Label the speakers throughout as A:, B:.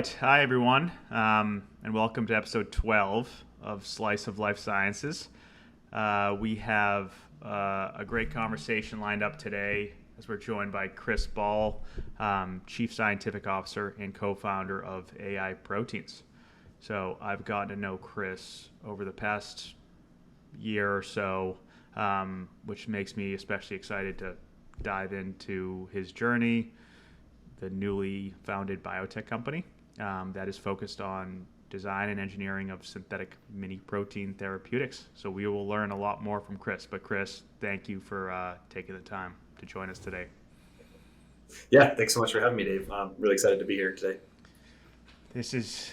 A: right. Hi, everyone, and welcome to episode 12 of Slice of Life Sciences. We have a great conversation lined up today as we're joined by Chris Bahl, Chief Scientific Officer and co-founder of AI Proteins. So I've gotten to know Chris over the past year or so, which makes me especially excited to dive into his journey, the newly founded biotech company that is focused on design and engineering of synthetic miniprotein therapeutics. So we will learn a lot more from Chris. But Chris, thank you for taking the time to join us today.
B: Yeah, thanks so much for having me, Dave. I'm really excited to be here today.
A: This is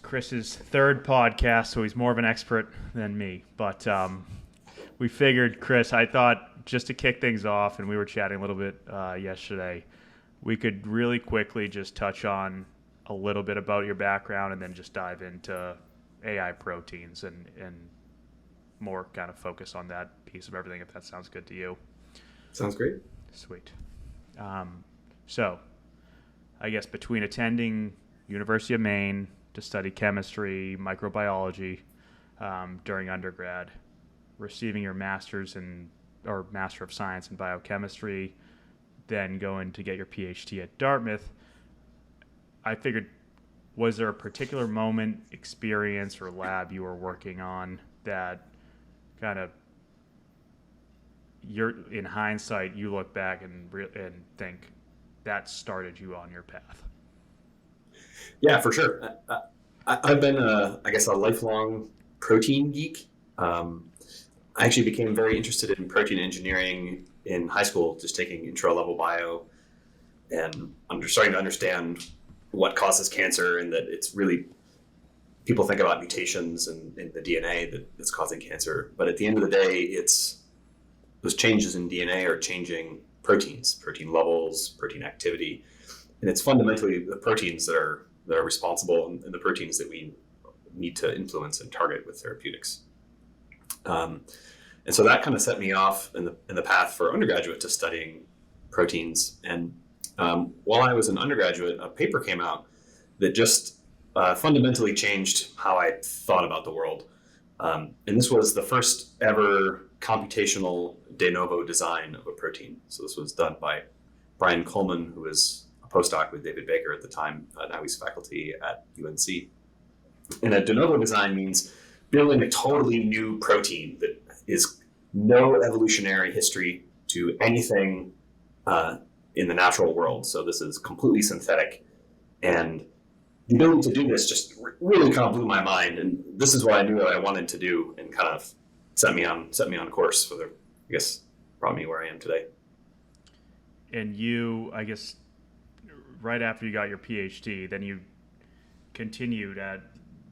A: Chris's third podcast, so he's more of an expert than me. But we figured, Chris, I thought just to kick things off, and we were chatting a little bit yesterday, we could really quickly just touch on a little bit about your background and then just dive into AI proteins and more kind of focus on that piece of everything, if that sounds good to you.
B: Sounds great.
A: Sweet. So I guess between attending University of Maine to study chemistry, microbiology during undergrad, receiving your master's or Master of Science in biochemistry, then going to get your PhD at Dartmouth, I figured, was there a particular moment, experience, or lab you were working on that kind of, in hindsight, you look back and think that started you on your path?
B: Yeah, for sure. I've been, a lifelong protein geek. I actually became very interested in protein engineering in high school, just taking intro-level bio and starting to understand what causes cancer, and that it's really, people think about mutations in the DNA that's causing cancer. But at the end of the day, it's those changes in DNA are changing proteins, protein levels, protein activity. And it's fundamentally the proteins that are responsible, and the proteins that we need to influence and target with therapeutics. And so that kind of set me off in the path for undergraduate to studying proteins. And while I was an undergraduate, a paper came out that just fundamentally changed how I thought about the world. And this was the first ever computational de novo design of a protein. So this was done by Brian Coleman, who was a postdoc with David Baker at the time. Now he's faculty at UNC. And a de novo design means building a totally new protein that is no evolutionary history to anything in the natural world. So this is completely synthetic. And the ability to do this just really kind of blew my mind. And this is what I knew that I wanted to do, and kind of set me on course for brought me where I am today.
A: And you, I guess, right after you got your PhD, then you continued at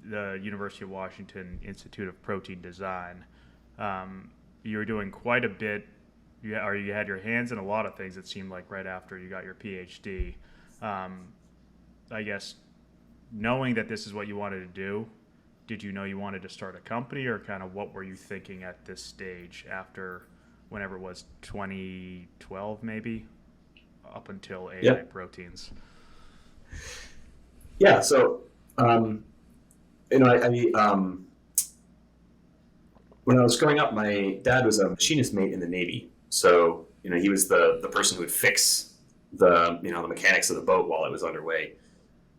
A: the University of Washington Institute of Protein Design. You were doing quite a bit, you had your hands in a lot of things, it seemed like, right after you got your PhD. I guess, knowing that this is what you wanted to do, did you know you wanted to start a company, or kind of what were you thinking at this stage after whenever it was 2012 maybe, up until AI Proteins?
B: Yeah, so when I was growing up, my dad was a machinist mate in the Navy. So, he was the person who would fix the mechanics of the boat while it was underway.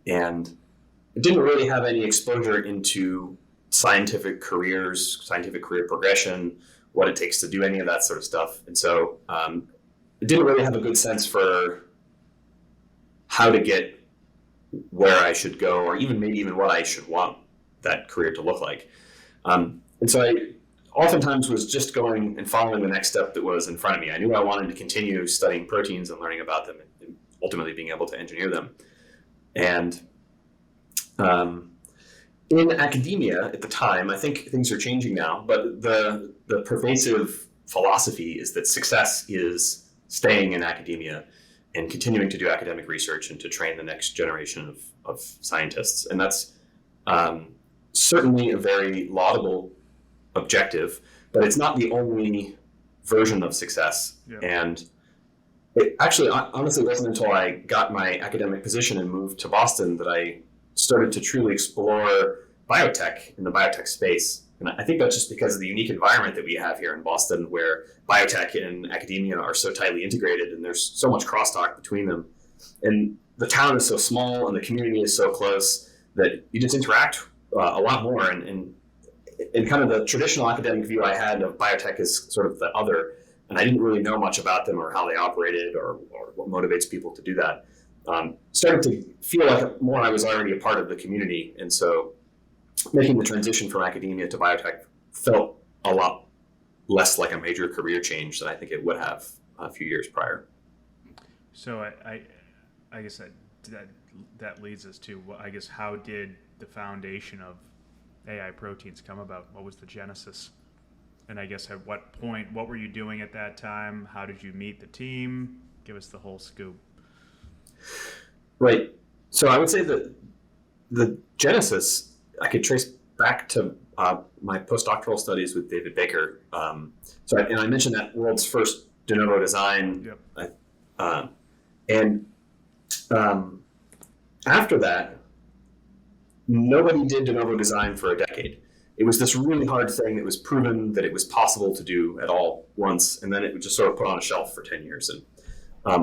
B: And I didn't really have any exposure into scientific career progression, what it takes to do any of that sort of stuff. And so I didn't really have a good sense for how to get where I should go, or even what I should want that career to look like. And so I oftentimes was just going and following the next step that was in front of me. I knew I wanted to continue studying proteins and learning about them, and ultimately being able to engineer them. And in academia at the time, I think things are changing now, but the pervasive philosophy is that success is staying in academia and continuing to do academic research and to train the next generation of scientists. And that's certainly a very laudable objective, but it's not the only version of success.
A: Yeah.
B: And it actually honestly wasn't until I got my academic position and moved to Boston that I started to truly explore biotech in the biotech space. And I think that's just because of the unique environment that we have here in Boston, where biotech and academia are so tightly integrated and there's so much crosstalk between them. And the town is so small and the community is so close that you just interact a lot more. And kind of the traditional academic view I had of biotech is sort of the other, and I didn't really know much about them or how they operated or what motivates people to do that. Started to feel like more I was already a part of the community, and so making the transition from academia to biotech felt a lot less like a major career change than I think it would have a few years prior.
A: So I guess that leads us to, I guess, how did the foundation of AI proteins come about? What was the genesis? And I guess at what point, what were you doing at that time? How did you meet the team? Give us the whole scoop.
B: Right. So I would say that the genesis I could trace back to my postdoctoral studies with David Baker. And I mentioned that world's first de novo design.
A: Yep.
B: After that, nobody did de novo design for a decade. It was this really hard thing that was proven that it was possible to do at all once, and then it was just sort of put on a shelf for 10 years. And I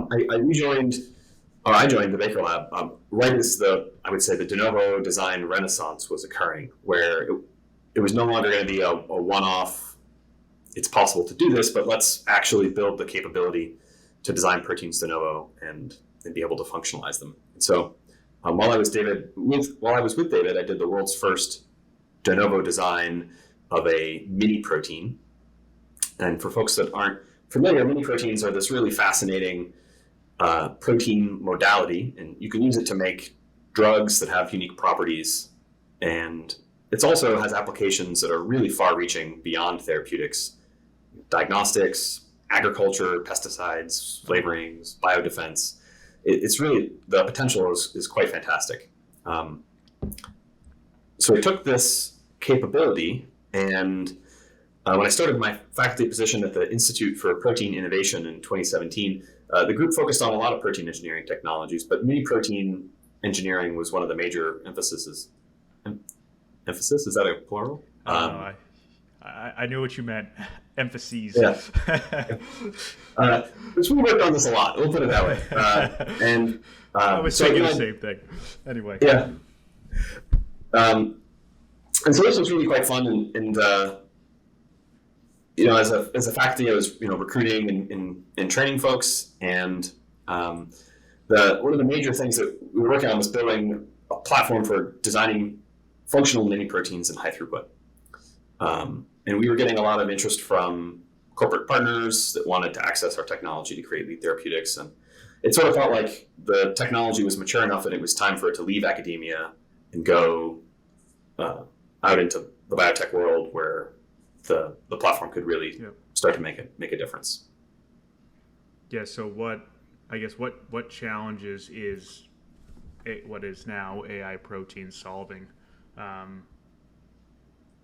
B: joined the Baker Lab right as I would say the de novo design renaissance was occurring, where it was no longer going to be a one-off, it's possible to do this, but let's actually build the capability to design proteins de novo and be able to functionalize them. And so while I was with David, I did the world's first de novo design of a mini-protein. And for folks that aren't familiar, mini-proteins are this really fascinating protein modality, and you can use it to make drugs that have unique properties. And it also has applications that are really far-reaching beyond therapeutics, diagnostics, agriculture, pesticides, flavorings, biodefense. It's really, the potential is quite fantastic. So we took this capability, and when I started my faculty position at the Institute for Protein Innovation in 2017, the group focused on a lot of protein engineering technologies, but mini-protein engineering was one of the major emphases. Emphasis? Is that a plural?
A: I knew what you meant. Emphases.
B: Yeah. We worked on this a lot. We'll put it that way.
A: I was thinking the same thing. Anyway.
B: Yeah. And so this was really quite fun, and as a faculty, I was recruiting and training folks, and one of the major things that we were working on was building a platform for designing functional mini proteins in high throughput. And we were getting a lot of interest from corporate partners that wanted to access our technology to create lead therapeutics, and it sort of felt like the technology was mature enough that it was time for it to leave academia and go out into the biotech world, where the platform could really start to make a difference.
A: Yeah. So what challenges is what is now AI protein solving,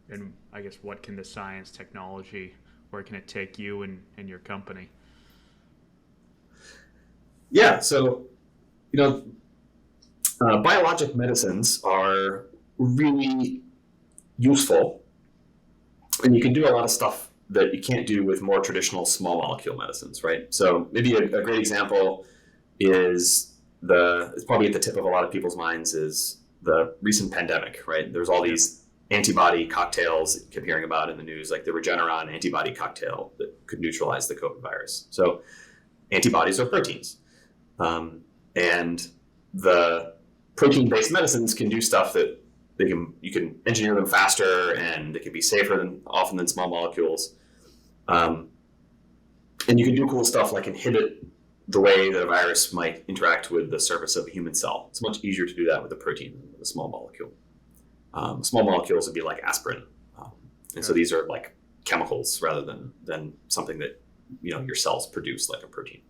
A: and I guess what can the science, technology, where can it take you and your company?
B: Yeah. So biologic medicines are really useful, and you can do a lot of stuff that you can't do with more traditional small molecule medicines, right? So maybe a great example is it's probably at the tip of a lot of people's minds is the recent pandemic, right? There's all these antibody cocktails that you keep hearing about in the news, like the Regeneron antibody cocktail that could neutralize the COVID virus. So antibodies are proteins, and the protein-based medicines can do stuff that you can engineer them faster, and they can be safer often than small molecules. And you can do cool stuff like inhibit the way that a virus might interact with the surface of a human cell. It's much easier to do that with a protein than with a small molecule. Small molecules would be like aspirin. And so these are like chemicals rather than something that your cells produce like a protein.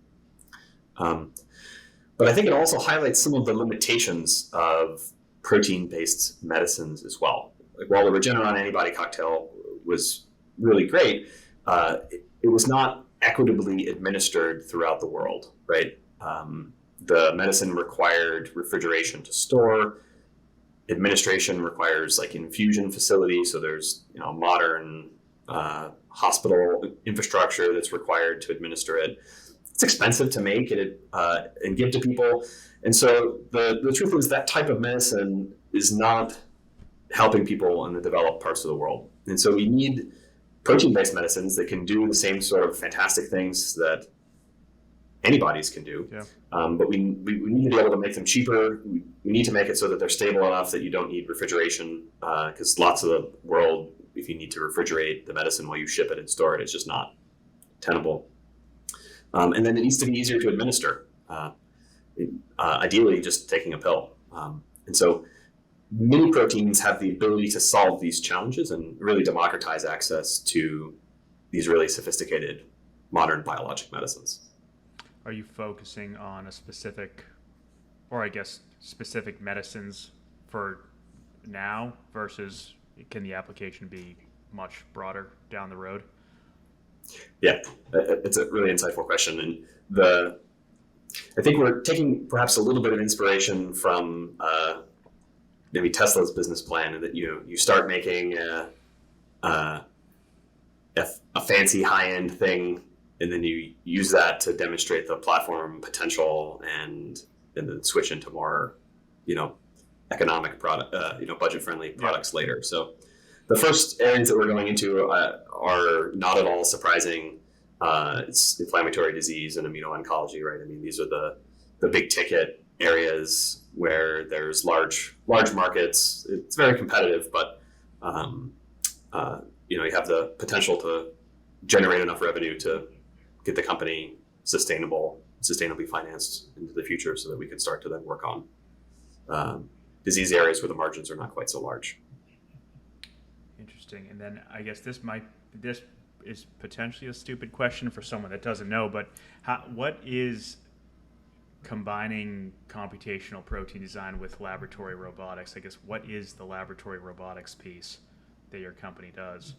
B: But I think it also highlights some of the limitations of protein-based medicines as well. Like, while the Regeneron antibody cocktail was really great, it was not equitably administered throughout the world, right? The medicine required refrigeration to store. administration requires like infusion facilities. So there's modern hospital infrastructure that's required to administer it. It's expensive to make it and give to people. And so the truth is that type of medicine is not helping people in the developed parts of the world. And so we need protein-based medicines that can do the same sort of fantastic things that antibodies can do.
A: Yeah.
B: But we need to be able to make them cheaper. We need to make it so that they're stable enough that you don't need refrigeration, because lots of the world, if you need to refrigerate the medicine while you ship it and store it, it's just not tenable. And then it needs to be easier to administer. Ideally, just taking a pill. And so miniproteins have the ability to solve these challenges and really democratize access to these really sophisticated modern biologic medicines.
A: Are you focusing on a specific, or I guess specific medicines for now versus can the application be much broader down the road?
B: Yeah, it's a really insightful question. And I think we're taking perhaps a little bit of inspiration from maybe Tesla's business plan, and that you start making a fancy high-end thing, and then you use that to demonstrate the platform potential, and then switch into more economic product, budget-friendly products later. So the first areas that we're going into are not at all surprising. It's inflammatory disease and immuno-oncology, right? I mean, these are the big ticket areas where there's large markets. It's very competitive, but you have the potential to generate enough revenue to get the company sustainably financed into the future, so that we can start to then work on disease areas where the margins are not quite so large.
A: Interesting. And then I guess this is potentially a stupid question for someone that doesn't know, but what is combining computational protein design with laboratory robotics? I guess what is the laboratory robotics piece that your company does?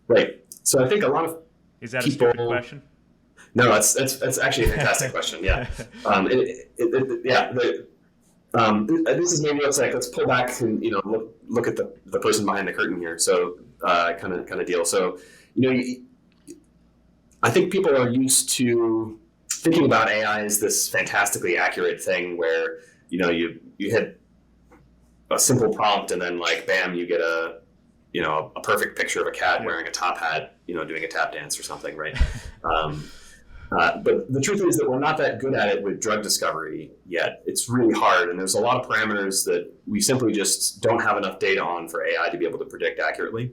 B: Right. So I think a lot of
A: Is that a stupid question?
B: No, that's actually a fantastic question. Yeah. This is maybe let's pull back and look at the person behind the curtain here. So kind of deal. So I think people are used to thinking about AI as this fantastically accurate thing where you hit a simple prompt and then bam, you get a perfect picture of a cat wearing a top hat, doing a tap dance or something, right? But the truth is that we're not that good at it with drug discovery yet. It's really hard, and there's a lot of parameters that we simply just don't have enough data on for AI to be able to predict accurately.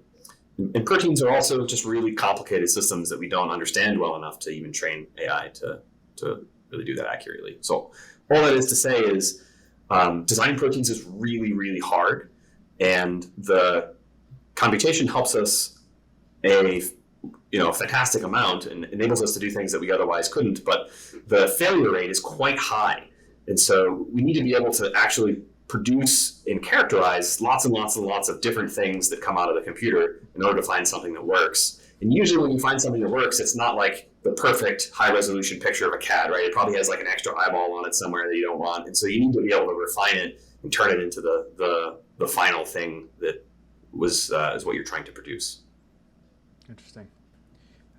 B: And proteins are also just really complicated systems that we don't understand well enough to even train AI to really do that accurately. So all that is to say is designing proteins is really, really hard, and the computation helps us a fantastic amount and enables us to do things that we otherwise couldn't, but the failure rate is quite high. And so we need to be able to actually produce and characterize lots and lots and lots of different things that come out of the computer in order to find something that works. And usually when you find something that works, it's not like the perfect high resolution picture of a cat, right? It probably has an extra eyeball on it somewhere that you don't want. And so you need to be able to refine it and turn it into the final thing that is what you're trying to produce.
A: Interesting.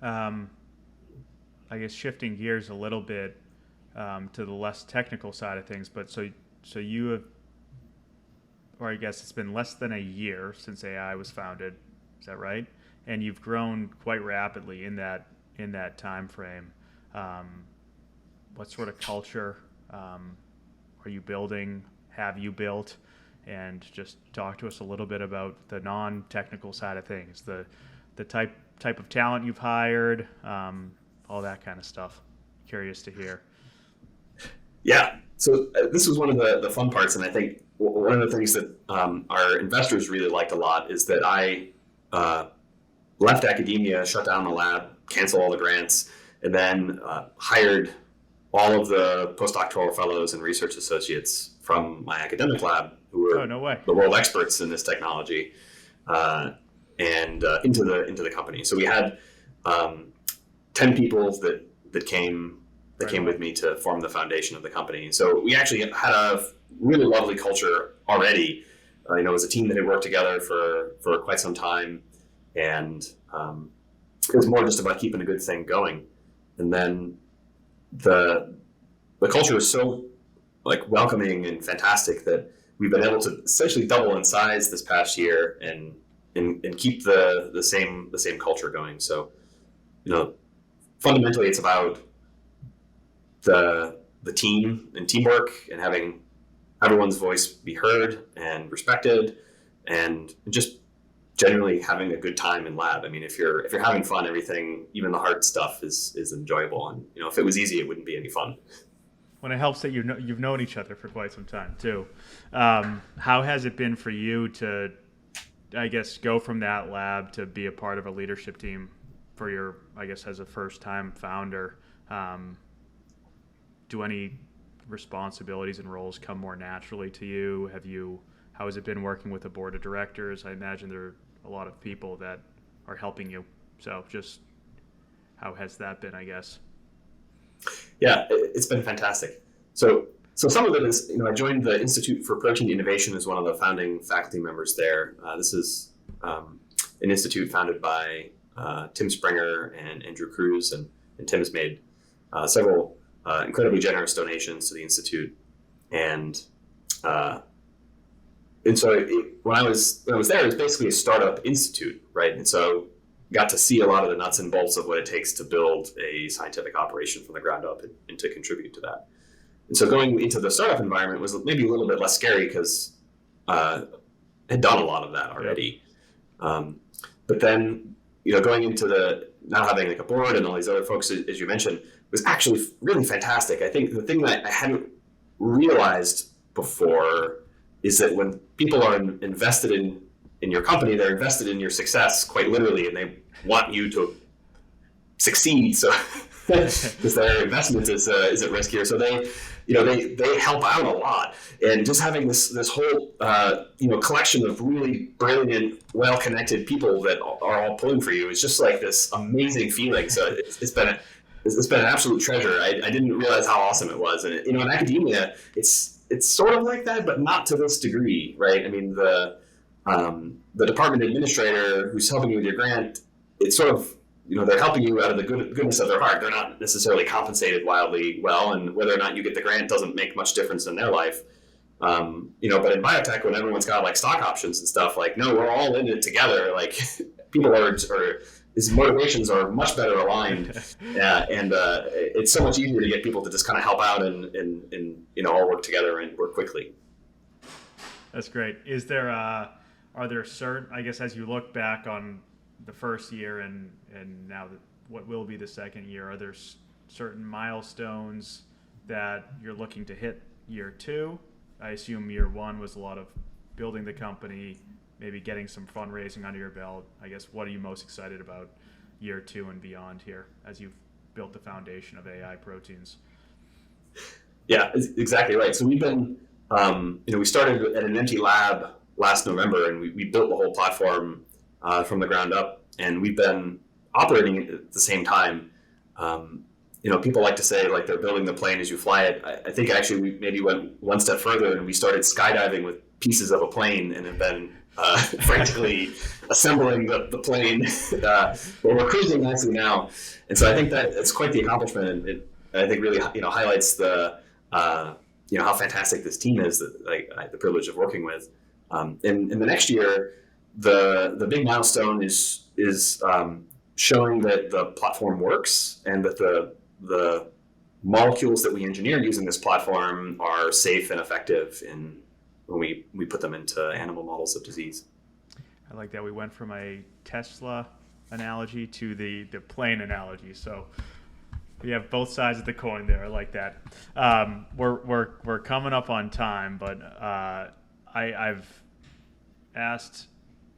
A: I guess shifting gears a little bit to the less technical side of things, but so you have, or I guess it's been less than a year since AI was founded. Is that right? And you've grown quite rapidly in that time frame. What sort of culture are you building? Have you built? And just talk to us a little bit about the non-technical side of things, the type of talent you've hired, all that kind of stuff. Curious to hear.
B: Yeah. So this was one of the fun parts, and I think one of the things that our investors really liked a lot is that I left academia, shut down the lab, canceled all the grants, and then hired all of the postdoctoral fellows and research associates from my academic lab who were the world experts in this technology, and into the company. So we had 10 people that came with me to form the foundation of the company. So we actually had really lovely culture already. It was a team that had worked together for quite some time, and it was more just about keeping a good thing going. And then the culture was so like welcoming and fantastic that we've been able to essentially double in size this past year and keep the same culture going. So, fundamentally, it's about the team and teamwork and having everyone's voice be heard and respected, and just generally having a good time in lab. I mean, if you're having fun, everything, even the hard stuff, is enjoyable. And if it was easy, it wouldn't be any fun.
A: When it helps that you've known each other for quite some time too. How has it been for you to, I guess, go from that lab to be a part of a leadership team for your, I guess, as a first-time founder? Do any responsibilities and roles come more naturally to you? How has it been working with a board of directors? I imagine there are a lot of people that are helping you. So just how has that been, I guess?
B: Yeah, it's been fantastic. So some of it is, I joined the Institute for Protein Innovation as one of the founding faculty members there. This is an institute founded by Tim Springer and Andrew Cruz, and Tim has made several incredibly generous donations to the institute. And so when I was there, it was basically a startup institute, right? And so got to see a lot of the nuts and bolts of what it takes to build a scientific operation from the ground up and to contribute to that. And so going into the startup environment was maybe a little bit less scary because I had done a lot of that already. But then, going into now having like a board and all these other folks, as you mentioned, was actually really fantastic. I think the thing that I hadn't realized before is that when people are invested in your company, they're invested in your success quite literally, and they want you to succeed. So because their investment is at risk here, so they help out a lot. And just having this whole collection of really brilliant, well-connected people that are all pulling for you is just like this amazing feeling. So it's been an absolute treasure. I didn't realize how awesome it was. And in academia, it's sort of like that, but not to this degree, right? I mean, the department administrator who's helping you with your grant, it's sort of, they're helping you out of the goodness of their heart. They're not necessarily compensated wildly well, and whether or not you get the grant doesn't make much difference in their life. But in biotech, when everyone's got like stock options and stuff, like, no, we're all in it together. Like people his motivations are much better aligned, and it's so much easier to get people to just kind of help out and all work together and work quickly.
A: That's great. Are there certain, I guess, as you look back on the first year and now what will be the second year, are there certain milestones that you're looking to hit year two? I assume year one was a lot of building the company, maybe getting some fundraising under your belt. I guess, what are you most excited about year two and beyond here as you've built the foundation of AI proteins?
B: Yeah, exactly right. So we've been, we started at an empty lab last November, and we built the whole platform from the ground up, and we've been operating at the same time. People like to say like they're building the plane as you fly it. I think actually we maybe went one step further and we started skydiving with pieces of a plane and have been frantically assembling the plane. But we're cruising nicely now, and so I think that it's quite the accomplishment, and it I think really highlights the how fantastic this team is that I had the privilege of working with. In the next year, the big milestone is showing that the platform works and that the molecules that we engineered using this platform are safe and effective when we put them into animal models of disease.
A: I like that we went from a Tesla analogy to the plane analogy. So we have both sides of the coin there. I like that. We're coming up on time, but I've asked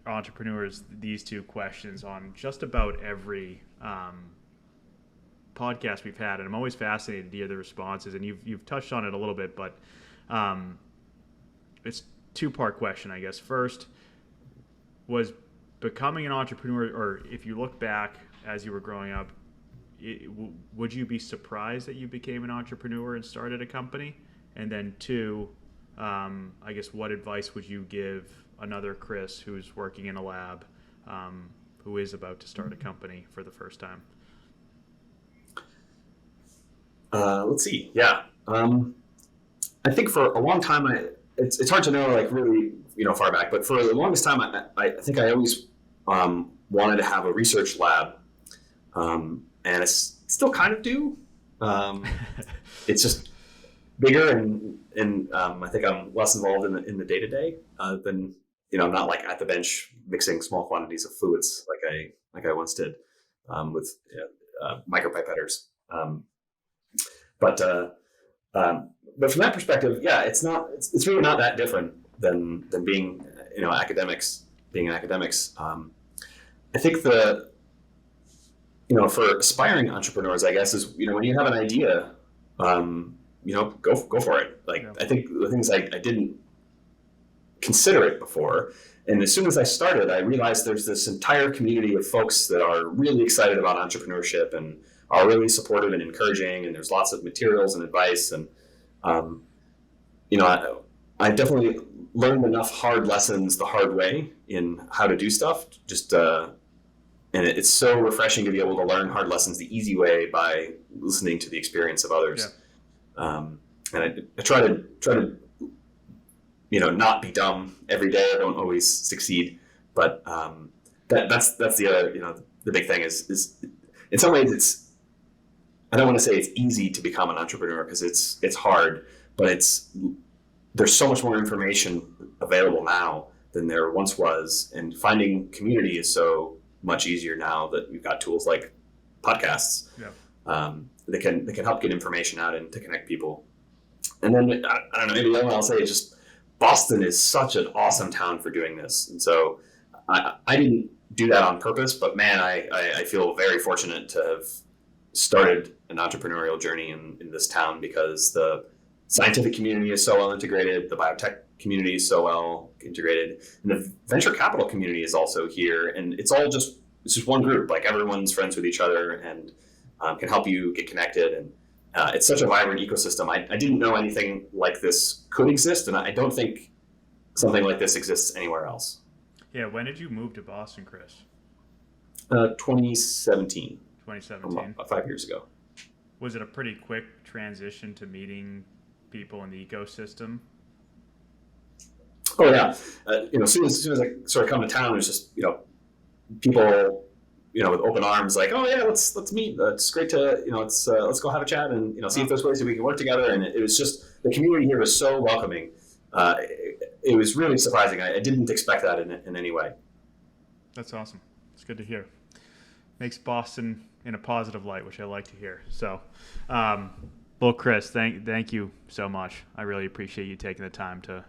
A: entrepreneurs these two questions on just about every podcast we've had, and I'm always fascinated to hear the responses. And you've touched on it a little bit, but it's two-part question, I guess. First, was becoming an entrepreneur, or if you look back as you were growing up, would you be surprised that you became an entrepreneur and started a company? And then two, I guess what advice would you give another Chris who's working in a lab, who is about to start a company for the first time?
B: Let's see. Yeah. I think for a long time, it's hard to know, like really, far back, but for the longest time, I think I always wanted to have a research lab, and I still kind of do. It's just bigger, and I think I'm less involved in the day to day than I'm not like at the bench mixing small quantities of fluids like I once did with micropipetters. But from that perspective, yeah, it's really not that different than being academics. Being in academics, I think for aspiring entrepreneurs, I guess is when you have an idea, go for it. Like I think the things I didn't consider it before, and as soon as I started, I realized there's this entire community of folks that are really excited about entrepreneurship and are really supportive and encouraging, and there's lots of materials and advice, and I definitely learned enough hard lessons the hard way in how to do stuff. And it's so refreshing to be able to learn hard lessons the easy way by listening to the experience of others. Yeah. And I try to not be dumb every day. I don't always succeed, but that's the other the big thing is in some ways I don't want to say it's easy to become an entrepreneur because it's hard, but there's so much more information available now than there once was, and finding community is so much easier now that we've got tools like podcasts that can help get information out and to connect people. And then I don't know, maybe the other one I'll say is just Boston is such an awesome town for doing this, and so I didn't do that on purpose, but man, I feel very fortunate to have started an entrepreneurial journey in this town because the scientific community is so well integrated, the biotech community is so well integrated, and the venture capital community is also here, and it's just one group. Like everyone's friends with each other and can help you get connected, and it's such a vibrant ecosystem. I didn't know anything like this could exist, and I don't think something like this exists anywhere else.
A: Yeah, when did you move to Boston, Chris?
B: 2017.
A: 2017?
B: About 5 years ago.
A: Was it a pretty quick transition to meeting people in the ecosystem?
B: Oh yeah, as soon as I sort of come to town, there's just people with open arms, like, oh yeah, let's meet. It's great to let's go have a chat and see if there's ways that we can work together. And it was just the community here was so welcoming. It was really surprising. I didn't expect that in any way.
A: That's awesome. It's good to hear. Makes Boston in a positive light, which I like to hear. So, well, Chris, thank you so much. I really appreciate you taking the time to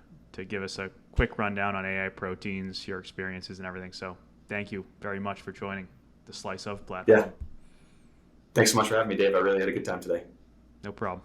A: give us a quick rundown on AI proteins, your experiences and everything. So thank you very much for joining the Slice of platform.
B: Yeah. Thanks so much for having me, Dave. I really had a good time today.
A: No problem.